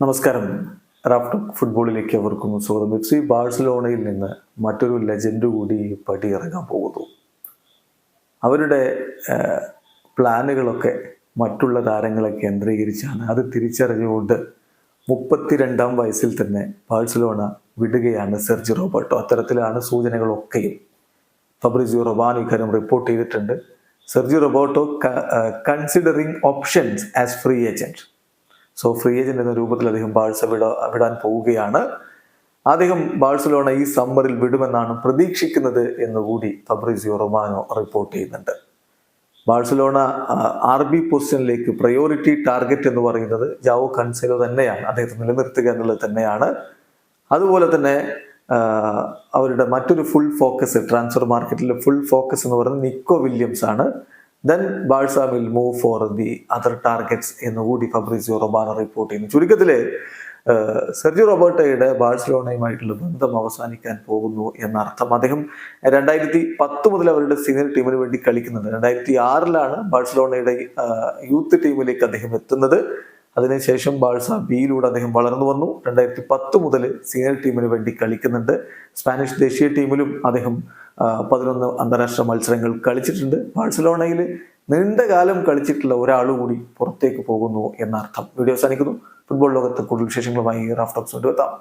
നമസ്കാരം. റാഫ്റ്റോ ഫുട്ബോളിലേക്ക് അവർക്കും സ്വാഗതം. FC ബാഴ്സലോണയിൽ നിന്ന് മറ്റൊരു ലെജൻഡ് കൂടി പടിയിറങ്ങാൻ പോകുന്നു. അവരുടെ പ്ലാനുകളൊക്കെ മറ്റുള്ള താരങ്ങളെ കേന്ദ്രീകരിച്ചാണ്. അത് തിരിച്ചറിഞ്ഞുകൊണ്ട് 32-ാം വയസ്സിൽ തന്നെ ബാഴ്സലോണ വിടുകയാണ് സെർജിയോ റോബർട്ടോ. അത്തരത്തിലാണ് സൂചനകളൊക്കെയും. ഫബ്രിസിയോ റൊമാനോ ഇക്കാര്യം റിപ്പോർട്ട് ചെയ്തിട്ടുണ്ട്. Sergio Roberto considering options as free agent. So free agent എന്ന രൂപത്തിൽ അദ്ദേഹം ബാഴ്സ വിടാൻ പോവുകയാണ്. അദ്ദേഹം ബാഴ്സലോണ ഈ സമ്മറിൽ വിടുമെന്നാണ് പ്രതീക്ഷിക്കുന്നത് എന്നുകൂടി ഫബ്രിസിയോ റൊമാനോ റിപ്പോർട്ട് ചെയ്യുന്നുണ്ട്. ബാഴ്സലോണ RB പൊസിഷനിലേക്ക് പ്രയോറിറ്റി ടാർഗറ്റ് എന്ന് പറയുന്നത് ജാവോ കൻസെലോ തന്നെയാണ്. അദ്ദേഹത്തെ നിലനിർത്തുക എന്നുള്ളത് തന്നെയാണ്. അതുപോലെ തന്നെ അവരുടെ മറ്റൊരു ഫുൾ ഫോക്കസ്, ട്രാൻസ്ഫർ മാർക്കറ്റിലെ ഫുൾ ഫോക്കസ് എന്ന് പറയുന്നത് നിക്കോ വില്യംസ് ആണ്. Then Barca will move for the other targets എന്നുകൂടി ഫബ്രിസിയോ റൊമാനോ റിപ്പോർട്ട് ചെയ്യുന്നു. ചുരുക്കത്തിൽ സെർജിയോ റോബർട്ടോയുടെ ബാഴ്സലോണയുമായിട്ടുള്ള ബന്ധം അവസാനിക്കാൻ പോകുന്നു എന്നർത്ഥം. അദ്ദേഹം 2010 മുതൽ അവരുടെ സീനിയർ ടീമിന് വേണ്ടി കളിക്കുന്നുണ്ട്. 2006 ബാഴ്സലോണയുടെ യൂത്ത് ടീമിലേക്ക് അദ്ദേഹം എത്തുന്നത്. അതിനുശേഷം ബാഴ്സ ബിയിലൂടെ അദ്ദേഹം വളർന്നു വന്നു. 2010 മുതൽ സീനിയർ ടീമിന് വേണ്ടി കളിക്കുന്നുണ്ട്. സ്പാനിഷ് ദേശീയ ടീമിലും അദ്ദേഹം 11 അന്താരാഷ്ട്ര മത്സരങ്ങൾ കളിച്ചിട്ടുണ്ട്. ബാഴ്സലോണയിൽ നീണ്ടകാലം കളിച്ചിട്ടുള്ള ഒരാളുകൂടി പുറത്തേക്ക് പോകുന്നു എന്നർത്ഥം. വീഡിയോ അവസാനിക്കുന്നു. ഫുട്ബോൾ ലോകത്ത് കൂടുതൽ വിശേഷങ്ങളുമായി റാഫ്റ്റോക്സ് കൊണ്ടുവെത്താം.